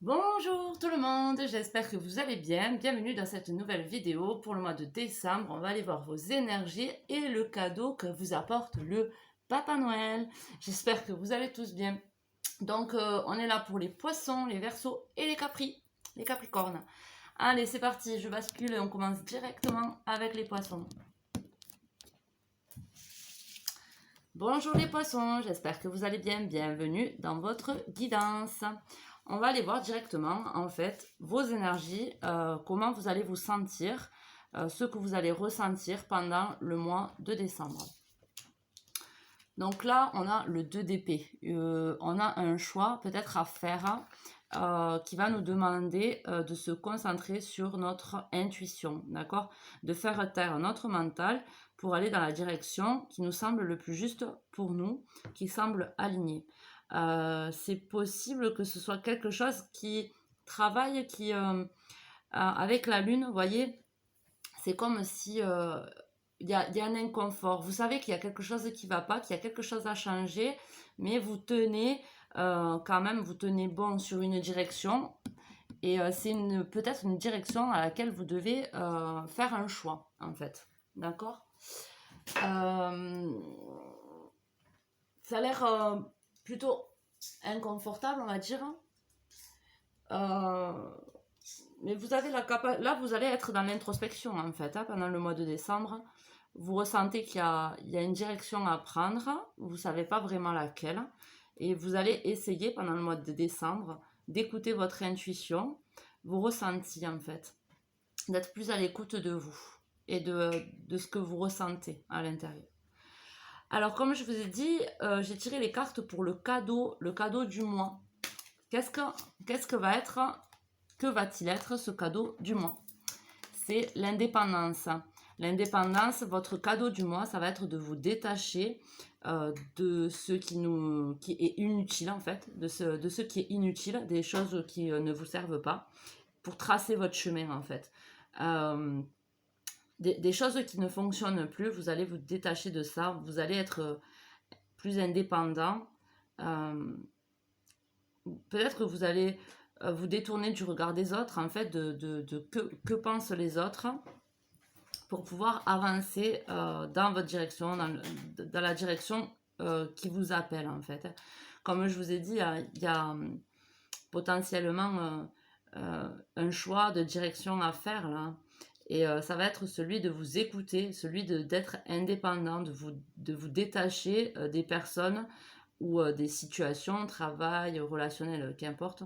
Bonjour tout le monde, j'espère que vous allez bien. Bienvenue dans cette nouvelle vidéo pour le mois de décembre. On va aller voir vos énergies et le cadeau que vous apporte le Papa Noël. J'espère que vous allez tous bien. Donc on est là pour les poissons, les verseaux et les capricornes. Allez, c'est parti, je bascule et on commence directement avec les poissons. Bonjour les poissons, j'espère que vous allez bien. Bienvenue dans votre guidance. On va aller voir directement en fait vos énergies, comment vous allez vous sentir, ce que vous allez ressentir pendant le mois de décembre. Donc là, on a le 2 d'épée. On a un choix peut-être à faire qui va nous demander de se concentrer sur notre intuition, d'accord? De faire taire notre mental pour aller dans la direction qui nous semble le plus juste pour nous, qui semble alignée. C'est possible que ce soit quelque chose qui travaille, avec la lune, vous voyez, c'est comme si il y a un inconfort. Vous savez qu'il y a quelque chose qui ne va pas, qu'il y a quelque chose à changer, mais vous tenez quand même, vous tenez bon sur une direction. Et c'est peut-être une direction à laquelle vous devez faire un choix, en fait. D'accord. Ça a l'air plutôt inconfortable, on va dire. Mais vous avez la capacité. Là, vous allez être dans l'introspection, en fait, pendant le mois de décembre. Vous ressentez qu'il y a une direction à prendre, vous ne savez pas vraiment laquelle, et vous allez essayer pendant le mois de décembre d'écouter votre intuition, vos ressentis en fait, d'être plus à l'écoute de vous et de ce que vous ressentez à l'intérieur. Alors comme je vous ai dit, j'ai tiré les cartes pour le cadeau du mois. Que va-t-il être ce cadeau du mois? C'est l'indépendance. L'indépendance, votre cadeau du mois, ça va être de vous détacher de ce qui est inutile en fait, de ce qui est inutile, des choses qui ne vous servent pas, pour tracer votre chemin en fait. Des choses qui ne fonctionnent plus, vous allez vous détacher de ça, vous allez être plus indépendant. Peut-être que vous allez vous détourner du regard des autres, en fait, que pensent les autres, pour pouvoir avancer dans votre direction, dans la direction qui vous appelle, en fait. Comme je vous ai dit, il y a potentiellement un choix de direction à faire, là. Et ça va être celui de vous écouter, celui d'être indépendant, de vous détacher des personnes ou des situations, travail, relationnel, qu'importe,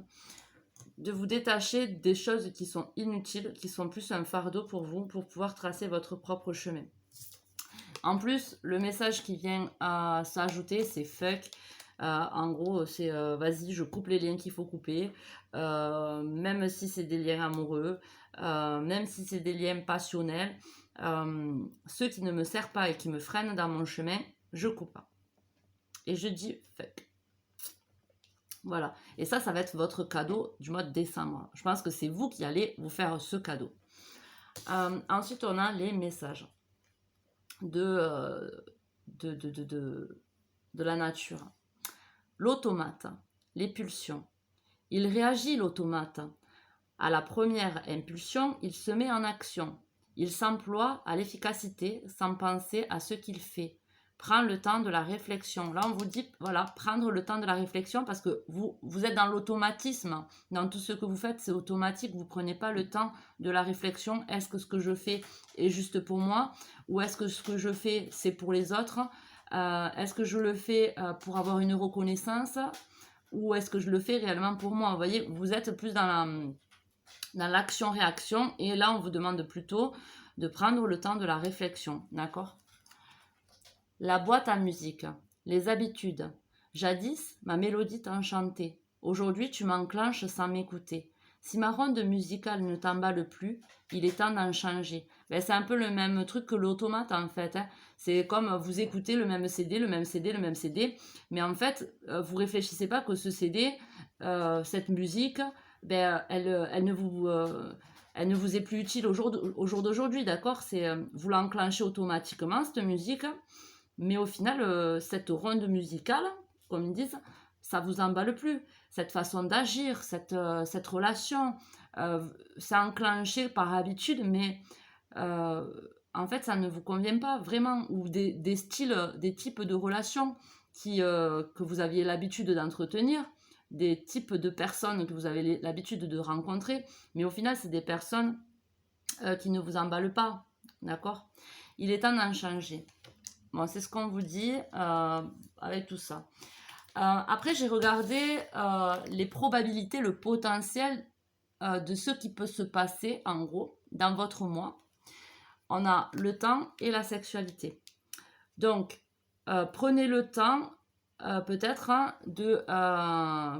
de vous détacher des choses qui sont inutiles, qui sont plus un fardeau pour vous, pour pouvoir tracer votre propre chemin. En plus, le message qui vient à s'ajouter, c'est fuck. En gros, c'est vas-y, je coupe les liens qu'il faut couper, même si c'est des liens amoureux, même si c'est des liens passionnels, ceux qui ne me servent pas et qui me freinent dans mon chemin, je coupe pas. Et je dis fuck. Voilà. Et ça va être votre cadeau du mois de décembre. Je pense que c'est vous qui allez vous faire ce cadeau. Ensuite, on a les messages de la nature. L'automate, les pulsions. Il réagit, l'automate. À la première impulsion, il se met en action. Il s'emploie à l'efficacité sans penser à ce qu'il fait. Prends le temps de la réflexion. Là, on vous dit, voilà, prendre le temps de la réflexion parce que vous êtes dans l'automatisme. Dans tout ce que vous faites, c'est automatique. Vous ne prenez pas le temps de la réflexion. Est-ce que ce que je fais est juste pour moi? Ou est-ce que ce que je fais, c'est pour les autres? Est-ce que je le fais pour avoir une reconnaissance? Ou est-ce que je le fais réellement pour moi? Vous voyez, vous êtes plus dans l'action-réaction. Et là, on vous demande plutôt de prendre le temps de la réflexion. D'accord? La boîte à musique, les habitudes. Jadis, ma mélodie t'enchantait. Aujourd'hui, tu m'enclenches sans m'écouter. Si ma ronde musicale ne t'emballe plus, il est temps d'en changer. Ben, c'est un peu le même truc que l'automate en fait. C'est comme vous écoutez le même CD, le même CD, le même CD. Mais en fait, vous réfléchissez pas que ce CD, cette musique, ben, elle ne vous est plus utile au jour d'aujourd'hui, d'accord? Vous l'enclenchez automatiquement, cette musique. Mais au final, cette ronde musicale, comme ils disent, ça vous emballe plus. Cette façon d'agir, cette relation, c'est enclenché par habitude, mais en fait, ça ne vous convient pas vraiment. Ou des styles, des types de relations que vous aviez l'habitude d'entretenir, des types de personnes que vous avez l'habitude de rencontrer, mais au final, c'est des personnes qui ne vous emballent pas, d'accord? Il est temps d'en changer. Bon, c'est ce qu'on vous dit avec tout ça. Après, j'ai regardé les probabilités, le potentiel de ce qui peut se passer, en gros, dans votre mois. On a le temps et la sexualité. Donc, prenez le temps, peut-être,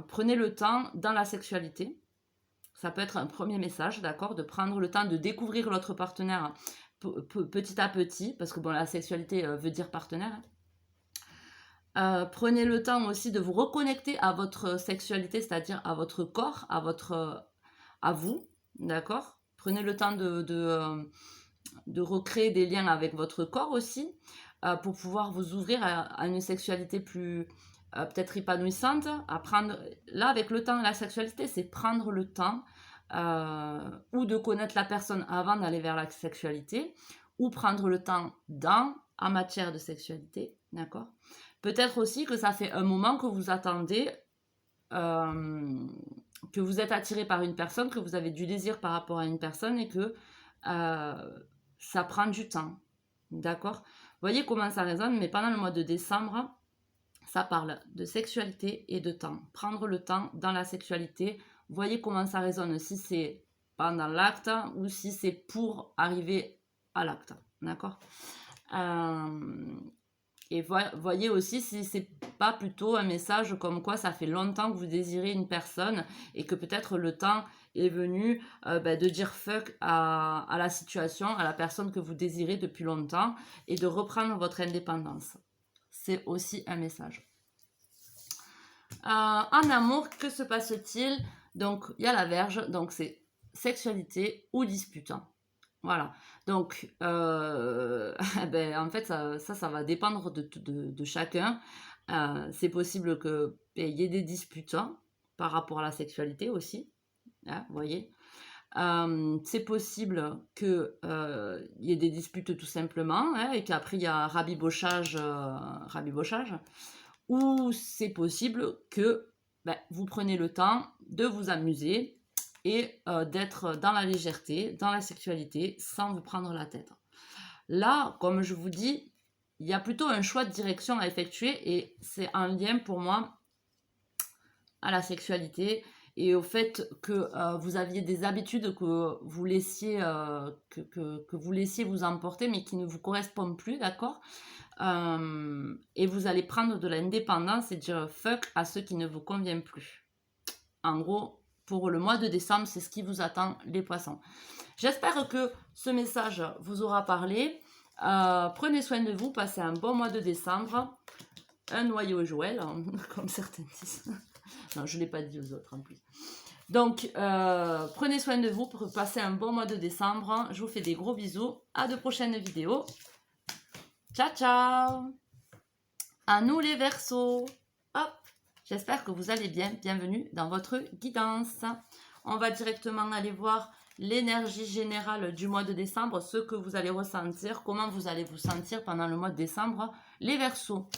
prenez le temps dans la sexualité. Ça peut être un premier message, d'accord, de prendre le temps de découvrir l'autre partenaire petit à petit, parce que bon, la sexualité veut dire partenaire. Prenez le temps aussi de vous reconnecter à votre sexualité, c'est-à-dire à votre corps, à vous, d'accord. Prenez le temps de recréer des liens avec votre corps aussi, pour pouvoir vous ouvrir à une sexualité plus peut-être épanouissante. Là, avec le temps et la sexualité, c'est prendre le temps ou de connaître la personne avant d'aller vers la sexualité, ou prendre le temps en matière de sexualité, d'accord. Peut-être aussi que ça fait un moment que vous attendez, que vous êtes attiré par une personne, que vous avez du désir par rapport à une personne et que ça prend du temps, d'accord. Voyez comment ça résonne, mais pendant le mois de décembre, ça parle de sexualité et de temps. Prendre le temps dans la sexualité. Voyez comment ça résonne, si c'est pendant l'acte ou si c'est pour arriver à l'acte, d'accord. Et voyez aussi si c'est pas plutôt un message comme quoi ça fait longtemps que vous désirez une personne et que peut-être le temps est venu de dire fuck à la situation, à la personne que vous désirez depuis longtemps et de reprendre votre indépendance. C'est aussi un message. En amour, que se passe-t-il? Donc, il y a la Vierge, donc c'est sexualité ou dispute. Voilà, donc en fait ça va dépendre de chacun. C'est possible qu'il y ait des disputes par rapport à la sexualité aussi, hein, vous voyez. C'est possible qu'il y ait des disputes tout simplement, hein, et qu'après il y a rabibochage, ou c'est possible que vous preniez le temps de vous amuser et d'être dans la légèreté, dans la sexualité, sans vous prendre la tête. Là, comme je vous dis, il y a plutôt un choix de direction à effectuer et c'est un lien pour moi à la sexualité et au fait que vous aviez des habitudes que vous laissiez, que vous laissiez vous emporter mais qui ne vous correspondent plus, d'accord. Et vous allez prendre de l'indépendance et dire fuck à ce qui ne vous convient plus. En gros, pour le mois de décembre, c'est ce qui vous attend, les poissons. J'espère que ce message vous aura parlé. Prenez soin de vous, passez un bon mois de décembre. Un noyau Joël, comme certains disent. Non, je ne l'ai pas dit aux autres en plus. Donc, prenez soin de vous pour passer un bon mois de décembre. Je vous fais des gros bisous. À de prochaines vidéos. Ciao, ciao. À nous les Verseaux. Hop. J'espère que vous allez bien. Bienvenue dans votre guidance. On va directement aller voir l'énergie générale du mois de décembre, ce que vous allez ressentir, comment vous allez vous sentir pendant le mois de décembre, les Verseaux.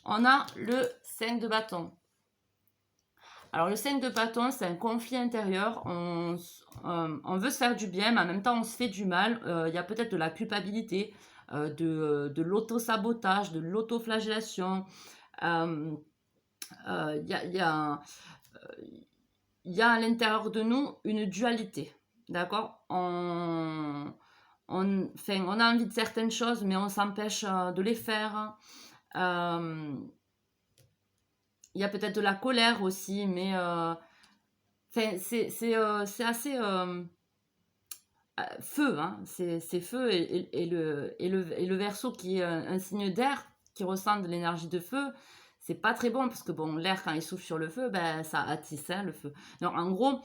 On a le 5 de bâton. Alors le 5 de bâton, c'est un conflit intérieur. On veut se faire du bien, mais en même temps, on se fait du mal. Il y a peut-être de la culpabilité, de l'auto-sabotage, de l'autoflagellation. Il y a à l'intérieur de nous une dualité, d'accord. On a envie de certaines choses, mais on s'empêche de les faire. Il y a peut-être de la colère aussi, mais c'est assez feu, hein. C'est feu et le Verseau qui est un signe d'air, qui ressent de l'énergie de feu. C'est pas très bon parce que bon, l'air quand il souffle sur le feu, ça attise le feu. Donc en gros,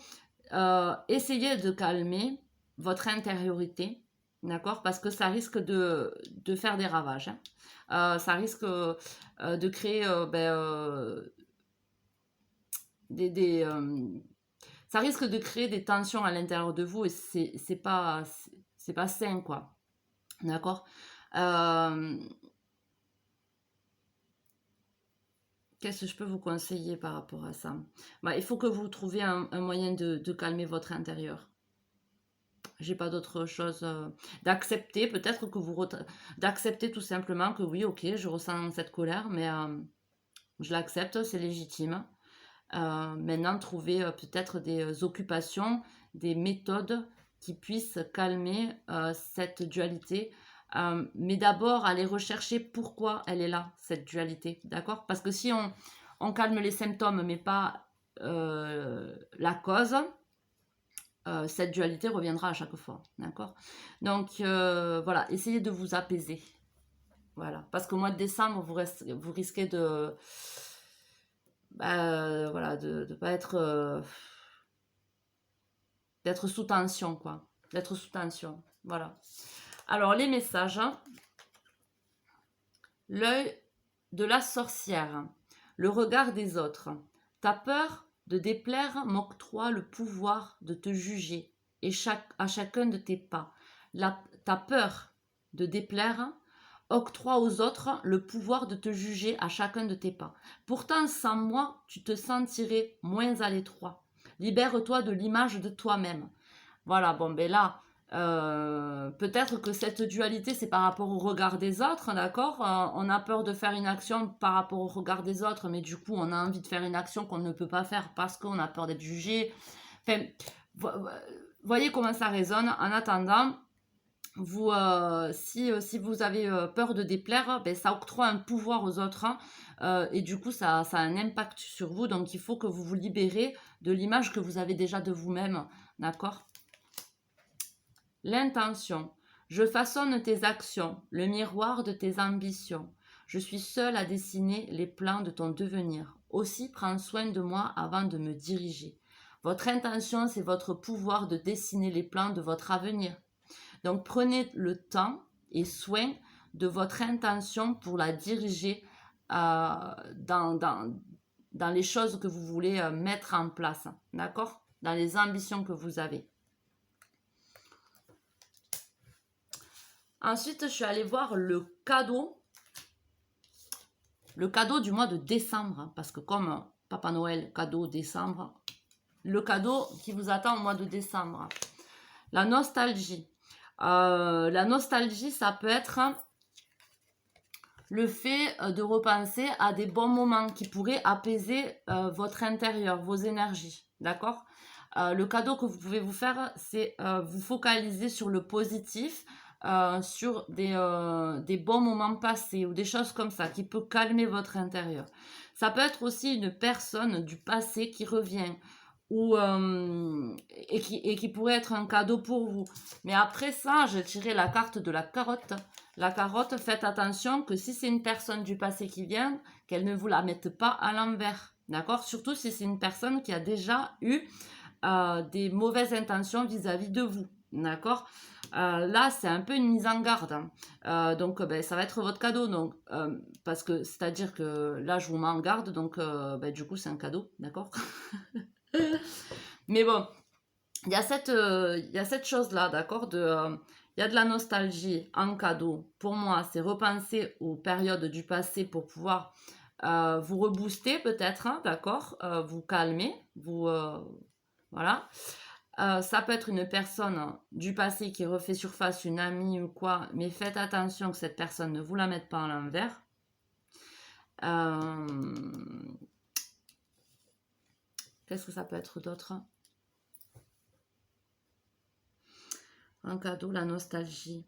essayez de calmer votre intériorité, d'accord, parce que ça risque de faire des ravages, hein. Ça risque de créer ça risque de créer des tensions à l'intérieur de vous et c'est pas sain, quoi. D'accord. Qu'est-ce que je peux vous conseiller par rapport à ça? Bah, il faut que vous trouviez un moyen de calmer votre intérieur. J'ai pas d'autre chose. D'accepter, peut-être que d'accepter tout simplement que oui, ok, je ressens cette colère, mais je l'accepte, c'est légitime. Maintenant, trouver peut-être des occupations, des méthodes qui puissent calmer cette dualité. Mais d'abord, aller rechercher pourquoi elle est là, cette dualité. D'accord? Parce que si on calme les symptômes, mais pas la cause, cette dualité reviendra à chaque fois. D'accord? Donc, voilà, essayez de vous apaiser. Voilà. Parce qu'au mois de décembre, vous risquez de voilà, de pas être d'être sous tension, quoi. D'être sous tension. Voilà. Alors, les messages. Hein. L'œil de la sorcière. Le regard des autres. Ta peur de déplaire m'octroie le pouvoir de te juger et à chacun de tes pas. Ta peur de déplaire octroie aux autres le pouvoir de te juger à chacun de tes pas. Pourtant, sans moi, tu te sentirais moins à l'étroit. Libère-toi de l'image de toi-même. Voilà, bon, ben là, peut-être que cette dualité, c'est par rapport au regard des autres, d'accord? On a peur de faire une action par rapport au regard des autres, mais du coup, on a envie de faire une action qu'on ne peut pas faire parce qu'on a peur d'être jugé. Enfin, voyez comment ça résonne. En attendant, si vous avez peur de déplaire, ben, ça octroie un pouvoir aux autres, hein, et du coup, ça a un impact sur vous. Donc, il faut que vous vous libérez de l'image que vous avez déjà de vous-même, d'accord? L'intention. Je façonne tes actions, le miroir de tes ambitions. Je suis seule à dessiner les plans de ton devenir. Aussi, prends soin de moi avant de me diriger. Votre intention, c'est votre pouvoir de dessiner les plans de votre avenir. Donc, prenez le temps et soin de votre intention pour la diriger dans les choses que vous voulez mettre en place. D'accord? Dans les ambitions que vous avez. Ensuite, je suis allée voir le cadeau du mois de décembre, parce que comme Papa Noël, cadeau décembre, le cadeau qui vous attend au mois de décembre. La nostalgie. La nostalgie, ça peut être le fait de repenser à des bons moments qui pourraient apaiser votre intérieur, vos énergies. D'accord? Le cadeau que vous pouvez vous faire, c'est vous focaliser sur le positif, sur des bons moments passés ou des choses comme ça qui peut calmer votre intérieur. Ça peut être aussi une personne du passé qui revient ou, et qui pourrait être un cadeau pour vous. Mais après ça, je tirais la carte de la carotte. La carotte, faites attention que si c'est une personne du passé qui vient, qu'elle ne vous la mette pas à l'envers. D'accord? Surtout si c'est une personne qui a déjà eu des mauvaises intentions vis-à-vis de vous. D'accord? Là, c'est un peu une mise en garde. Hein. Donc, ben, ça va être votre cadeau. Donc, parce que, c'est-à-dire que là, je vous mets en garde. Donc, ben, du coup, c'est un cadeau. D'accord? Mais bon, il y a cette chose-là, d'accord? Il y a de la nostalgie en cadeau. Pour moi, c'est repenser aux périodes du passé pour pouvoir vous rebooster peut-être, hein, d'accord? Vous calmer, voilà. Ça peut être une personne du passé qui refait surface, une amie ou quoi, mais faites attention que cette personne ne vous la mette pas à l'envers. Qu'est-ce que ça peut être d'autre? Un cadeau, la nostalgie.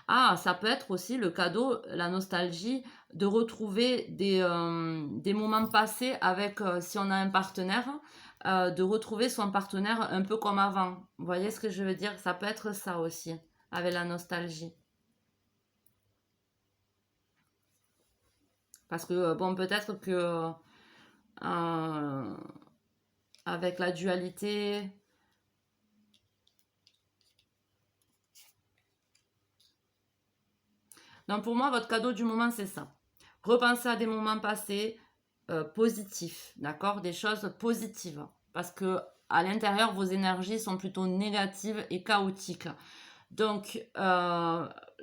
Ah, ça peut être aussi le cadeau, la nostalgie, de retrouver des moments passés avec, si on a un partenaire, de retrouver son partenaire un peu comme avant. Vous voyez ce que je veux dire? Ça peut être ça aussi, avec la nostalgie. Parce que, bon, peut-être que avec la dualité, donc pour moi, votre cadeau du moment, c'est ça. Repensez à des moments passés, positif, d'accord? Des choses positives. Parce que à l'intérieur, vos énergies sont plutôt négatives et chaotiques. Donc,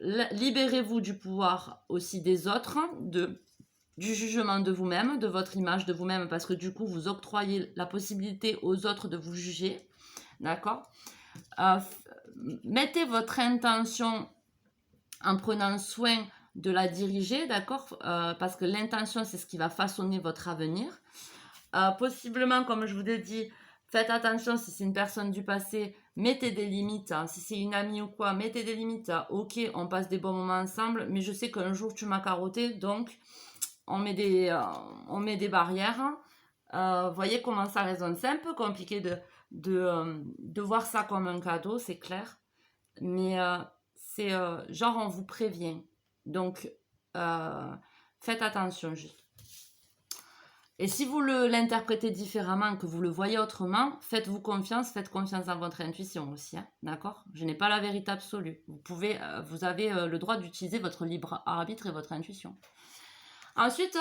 libérez-vous du pouvoir aussi des autres, du jugement de vous-même, de votre image de vous-même, parce que du coup, vous octroyez la possibilité aux autres de vous juger, d'accord? Mettez votre intention en prenant soin de la diriger, d'accord? Parce que l'intention, c'est ce qui va façonner votre avenir. Possiblement, comme je vous l'ai dit, faites attention si c'est une personne du passé, mettez des limites. Hein. Si c'est une amie ou quoi, mettez des limites. Ok, on passe des bons moments ensemble, mais je sais qu'un jour tu m'as carotté, donc on met des barrières. Voyez comment ça résonne. C'est un peu compliqué de voir ça comme un cadeau, c'est clair. Mais c'est genre on vous prévient. Donc faites attention juste. Et si vous l'interprétez différemment, que vous le voyez autrement, faites-vous confiance, faites confiance dans votre intuition aussi, hein, d'accord? Je n'ai pas la vérité absolue. Vous avez le droit d'utiliser votre libre arbitre et votre intuition. Ensuite,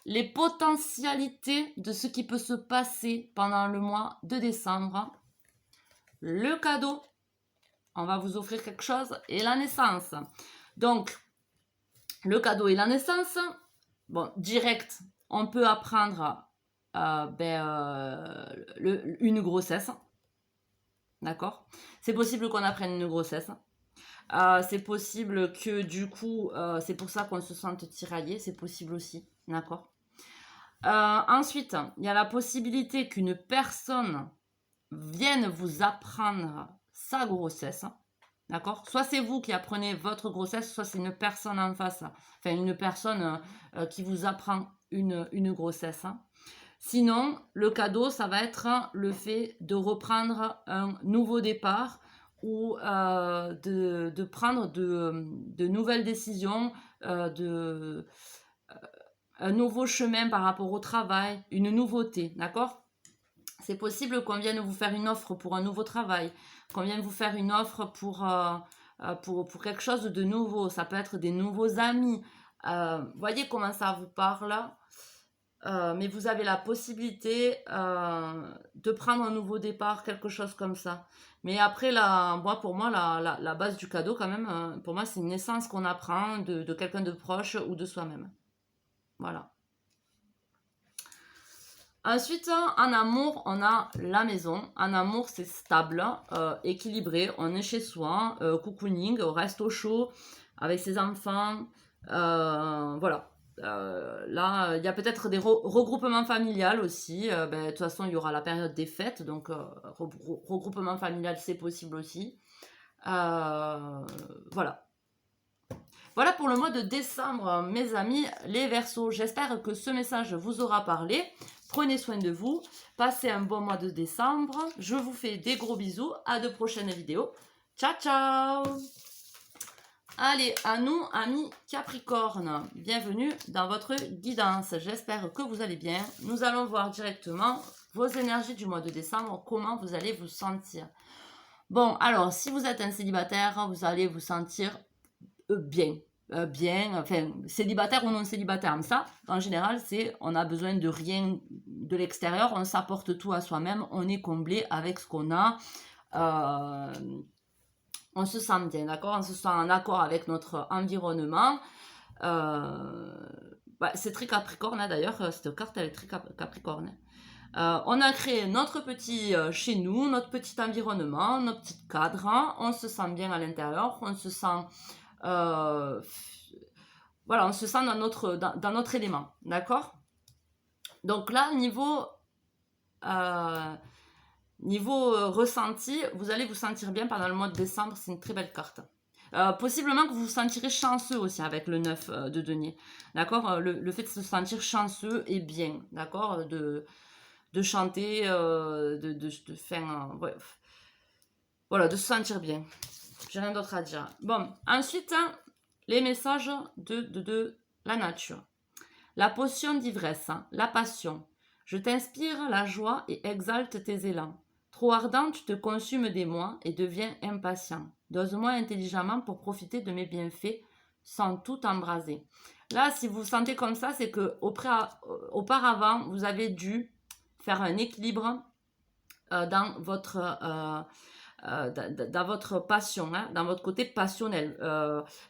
les potentialités de ce qui peut se passer pendant le mois de décembre. Le cadeau, on va vous offrir quelque chose, et la naissance. Donc, le cadeau et la naissance, bon, direct, on peut apprendre une grossesse. D'accord? C'est possible qu'on apprenne une grossesse. C'est possible que du coup, c'est pour ça qu'on se sente tiraillé. C'est possible aussi. D'accord? Ensuite, il y a la possibilité qu'une personne vienne vous apprendre sa grossesse. D'accord? Soit c'est vous qui apprenez votre grossesse, soit c'est une personne en face. Enfin, une personne qui vous apprend une grossesse. Sinon, le cadeau, ça va être le fait de reprendre un nouveau départ ou de prendre de nouvelles décisions, un nouveau chemin par rapport au travail, une nouveauté, d'accord? C'est possible qu'on vienne vous faire une offre pour un nouveau travail, qu'on vienne vous faire une offre pour quelque chose de nouveau. Ça peut être des nouveaux amis. Voyez comment ça vous parle. Mais vous avez la possibilité de prendre un nouveau départ, quelque chose comme ça. Mais après, pour moi, la base du cadeau, quand même, pour moi, c'est une naissance qu'on apprend de quelqu'un de proche ou de soi-même. Voilà. Ensuite, en amour, on a la maison. En amour, c'est stable, équilibré. On est chez soi, cocooning, on reste au chaud avec ses enfants. Voilà. Là, il y a peut-être des regroupements familiales aussi. De toute façon, il y aura la période des fêtes, donc regroupement familial, c'est possible aussi. Voilà. Voilà pour le mois de décembre, mes amis, les Verseaux. J'espère que ce message vous aura parlé. Prenez soin de vous. Passez un bon mois de décembre. Je vous fais des gros bisous. À de prochaines vidéos. Ciao, ciao! Allez, à nous, amis Capricorne. Bienvenue dans votre guidance. J'espère que vous allez bien. Nous allons voir directement vos énergies du mois de décembre. Comment vous allez vous sentir. Bon, alors, si vous êtes un célibataire, vous allez vous sentir bien, enfin, célibataire ou non célibataire, mais ça, en général, on a besoin de rien de l'extérieur, on s'apporte tout à soi-même, on est comblé avec ce qu'on a, on se sent bien, d'accord, on se sent en accord avec notre environnement, c'est très Capricorne, hein, d'ailleurs, cette carte, elle est très Capricorne. On a créé notre petit chez nous, notre petit environnement, notre petit cadre, hein, on se sent bien à l'intérieur, on se sent voilà, on se sent dans notre élément, d'accord? Donc là, niveau ressenti, vous allez vous sentir bien pendant le mois de décembre, c'est une très belle carte. Possiblement que vous vous sentirez chanceux aussi avec le 9 de denier, d'accord? Le fait de se sentir chanceux et bien, d'accord? De chanter, de faire... voilà, de se sentir bien. J'ai rien d'autre à dire. Bon, ensuite, les messages de la nature. La potion d'ivresse, la passion. Je t'inspire la joie et exalte tes élans. Trop ardent, tu te consumes d'émoi et deviens impatient. Dose-moi intelligemment pour profiter de mes bienfaits sans tout embraser. Là, si vous vous sentez comme ça, c'est que auparavant, vous avez dû faire un équilibre dans dans votre passion, hein, dans votre côté passionnel.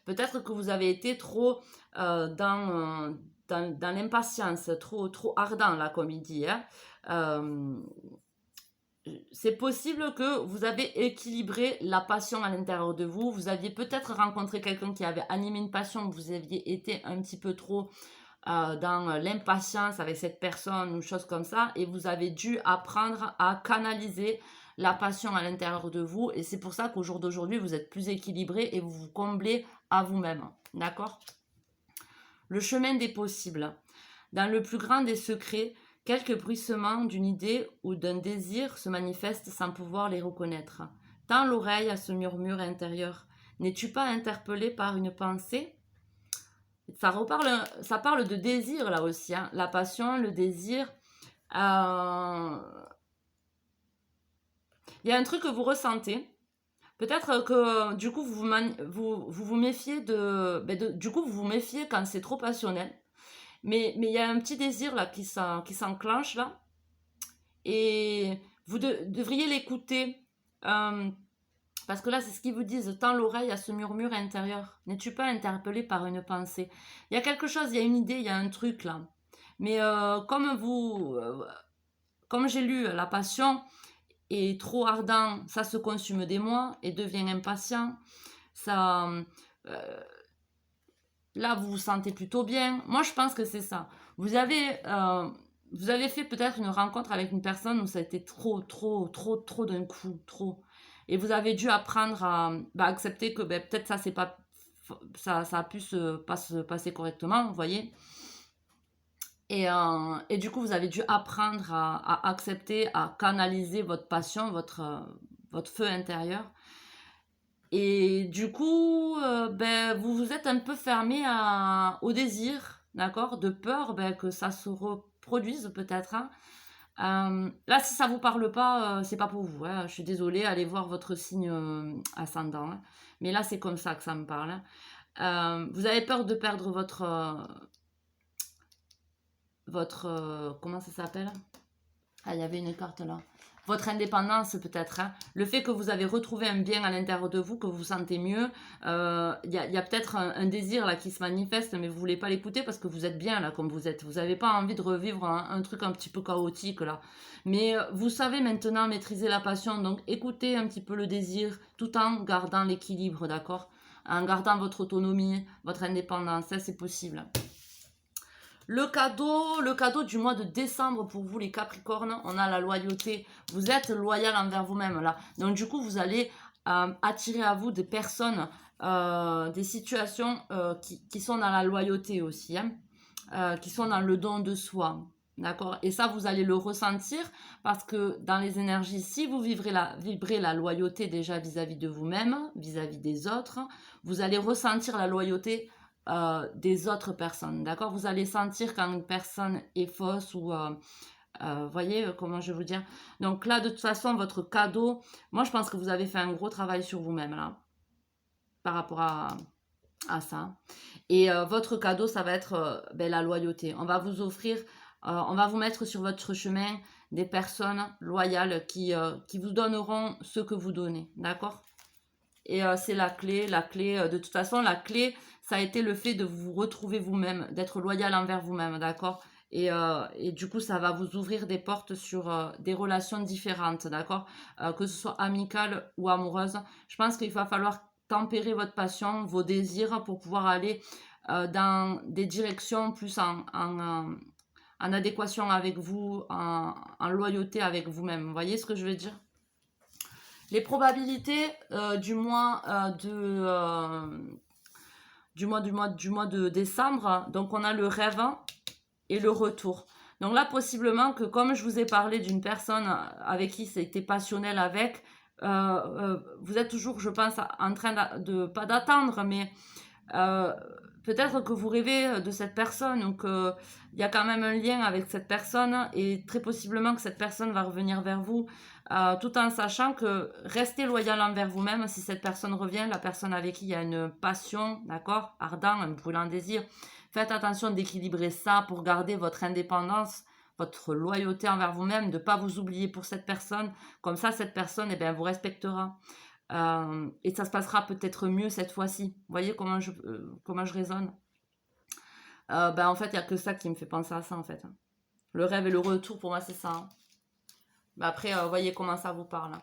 Peut-être que vous avez été trop dans l'impatience, trop ardent, là, comme il dit. Hein. Euh, c'est possible que vous avez équilibré la passion à l'intérieur de vous. Vous aviez peut-être rencontré quelqu'un qui avait animé une passion, vous aviez été un petit peu trop dans l'impatience avec cette personne ou chose comme ça, et vous avez dû apprendre à canaliser la passion à l'intérieur de vous, et c'est pour ça qu'au jour d'aujourd'hui, vous êtes plus équilibré et vous vous comblez à vous-même. D'accord? Le chemin des possibles. Dans le plus grand des secrets, quelques bruissements d'une idée ou d'un désir se manifestent sans pouvoir les reconnaître. Tends l'oreille à ce murmure intérieur. N'es-tu pas interpellé par une pensée? Ça parle de désir là aussi, hein. La passion, le désir. Il y a un truc que vous ressentez. Peut-être que du coup vous méfiez du coup vous vous méfiez quand c'est trop passionnel. Mais il y a un petit désir là qui s'enclenche là. Et vous devriez l'écouter. Parce que là, c'est ce qu'ils vous disent. Tends l'oreille à ce murmure intérieur. N'es-tu pas interpellé par une pensée? Il y a quelque chose, il y a une idée, il y a un truc là. Mais comme j'ai lu La Passion, est trop ardent, ça se consume des mois et devient impatient. Ça, là, vous vous sentez plutôt bien. Moi, je pense que c'est ça. Vous avez fait peut-être une rencontre avec une personne où ça a été trop d'un coup, trop. Et vous avez dû apprendre à accepter que peut-être ça, c'est pas, ça a pu pas se passer correctement, vous voyez. Et du coup, vous avez dû apprendre à accepter, à canaliser votre passion, votre feu intérieur. Et du coup, vous vous êtes un peu fermé au désir, d'accord, de peur que ça se reproduise peut-être. Hein. Là, si ça vous parle pas, c'est pas pour vous. Hein. Je suis désolée, allez voir votre signe ascendant. Hein. Mais là, c'est comme ça que ça me parle. Hein. Vous avez peur de perdre comment ça s'appelle? Ah, il y avait une carte là. Votre indépendance peut-être. Hein. Le fait que vous avez retrouvé un bien à l'intérieur de vous, que vous vous sentez mieux. Il y a peut-être un désir là qui se manifeste, mais vous voulez pas l'écouter parce que vous êtes bien là comme vous êtes. Vous n'avez pas envie de revivre un truc un petit peu chaotique là. Mais vous savez maintenant maîtriser la passion, donc écoutez un petit peu le désir tout en gardant l'équilibre, d'accord? En gardant votre autonomie, votre indépendance, ça c'est possible. Le cadeau du mois de décembre pour vous les Capricornes, on a la loyauté. Vous êtes loyal envers vous-même là. Donc du coup, vous allez attirer à vous des personnes, des situations qui sont dans la loyauté aussi, hein, qui sont dans le don de soi. D'accord? Et ça, vous allez le ressentir parce que dans les énergies, si vous vibrez la loyauté déjà vis-à-vis de vous-même, vis-à-vis des autres, vous allez ressentir la loyauté des autres personnes, d'accord? Vous allez sentir quand une personne est fausse ou... voyez comment je veux dire? Donc là, de toute façon, votre cadeau, moi je pense que vous avez fait un gros travail sur vous-même là, par rapport à ça. Et votre cadeau, ça va être la loyauté. On va vous offrir, on va vous mettre sur votre chemin des personnes loyales qui vous donneront ce que vous donnez, d'accord? Et c'est la clé, de toute façon, la clé, ça a été le fait de vous retrouver vous-même, d'être loyal envers vous-même, d'accord? Et du coup, ça va vous ouvrir des portes sur des relations différentes, d'accord? Que ce soit amicales ou amoureuses. Je pense qu'il va falloir tempérer votre passion, vos désirs pour pouvoir aller dans des directions plus en adéquation avec vous, en loyauté avec vous-même. Vous voyez ce que je veux dire? Les probabilités du mois de décembre, donc on a le rêve et le retour. Donc là, possiblement que comme je vous ai parlé d'une personne avec qui c'était passionnel avec, vous êtes toujours, je pense, en train de pas d'attendre, mais peut-être que vous rêvez de cette personne ou qu'il y a quand même un lien avec cette personne et très possiblement que cette personne va revenir vers vous tout en sachant que restez loyal envers vous-même. Si cette personne revient, la personne avec qui il y a une passion, d'accord, ardent, un brûlant désir, faites attention d'équilibrer ça pour garder votre indépendance, votre loyauté envers vous-même, de ne pas vous oublier pour cette personne. Comme ça, cette personne, eh bien, vous respectera. Et ça se passera peut-être mieux cette fois-ci. Vous voyez comment je raisonne? Ben, en fait, il n'y a que ça qui me fait penser à ça, en fait. Le rêve et le retour, pour moi, c'est ça. Hein. Ben après, voyez comment ça vous parle.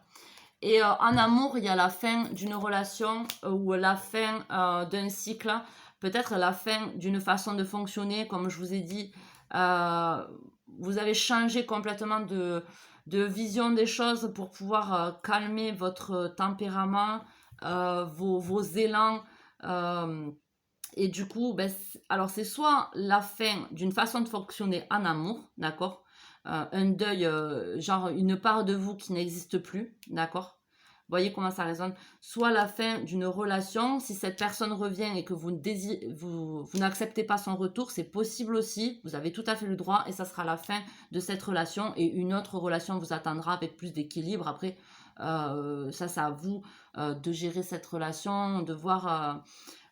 Et en amour, il y a la fin d'une relation ou la fin d'un cycle. Peut-être la fin d'une façon de fonctionner, comme je vous ai dit. Vous avez changé complètement de vision des choses pour pouvoir calmer votre tempérament, vos élans. Et du coup, ben, alors c'est soit la fin d'une façon de fonctionner en amour, d'accord, un deuil, genre une part de vous qui n'existe plus, d'accord. Vous voyez comment ça résonne. Soit la fin d'une relation, si cette personne revient et que vous n'acceptez pas son retour, c'est possible aussi, vous avez tout à fait le droit, et ça sera la fin de cette relation, et une autre relation vous attendra avec plus d'équilibre. Après, ça c'est à vous de gérer cette relation, de voir...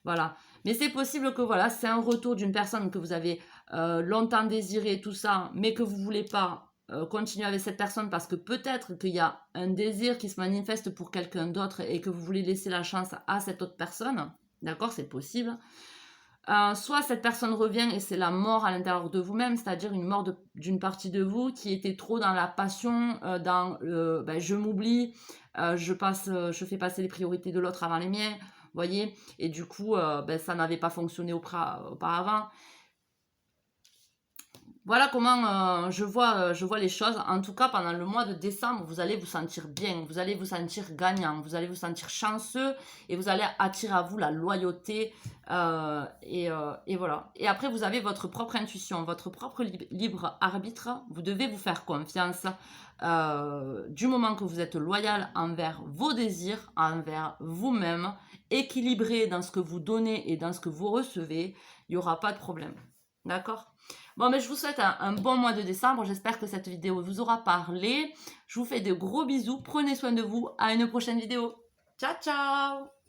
voilà. Mais c'est possible que voilà, c'est un retour d'une personne que vous avez longtemps désiré, tout ça, mais que vous ne voulez pas continuer avec cette personne parce que peut-être qu'il y a un désir qui se manifeste pour quelqu'un d'autre et que vous voulez laisser la chance à cette autre personne. D'accord, c'est possible. Soit cette personne revient et c'est la mort à l'intérieur de vous-même, c'est-à-dire une mort d'une partie de vous qui était trop dans la passion, dans je m'oublie, je fais passer les priorités de l'autre avant les miennes, voyez, et du coup, ça n'avait pas fonctionné auparavant. Voilà comment je vois les choses. En tout cas, pendant le mois de décembre, vous allez vous sentir bien, vous allez vous sentir gagnant, vous allez vous sentir chanceux et vous allez attirer à vous la loyauté. Et voilà. Et après, vous avez votre propre intuition, votre propre libre arbitre. Vous devez vous faire confiance du moment que vous êtes loyal envers vos désirs, envers vous-même, équilibré dans ce que vous donnez et dans ce que vous recevez, il n'y aura pas de problème. D'accord ? Bon, mais je vous souhaite un bon mois de décembre. J'espère que cette vidéo vous aura parlé. Je vous fais de gros bisous. Prenez soin de vous. À une prochaine vidéo. Ciao, ciao!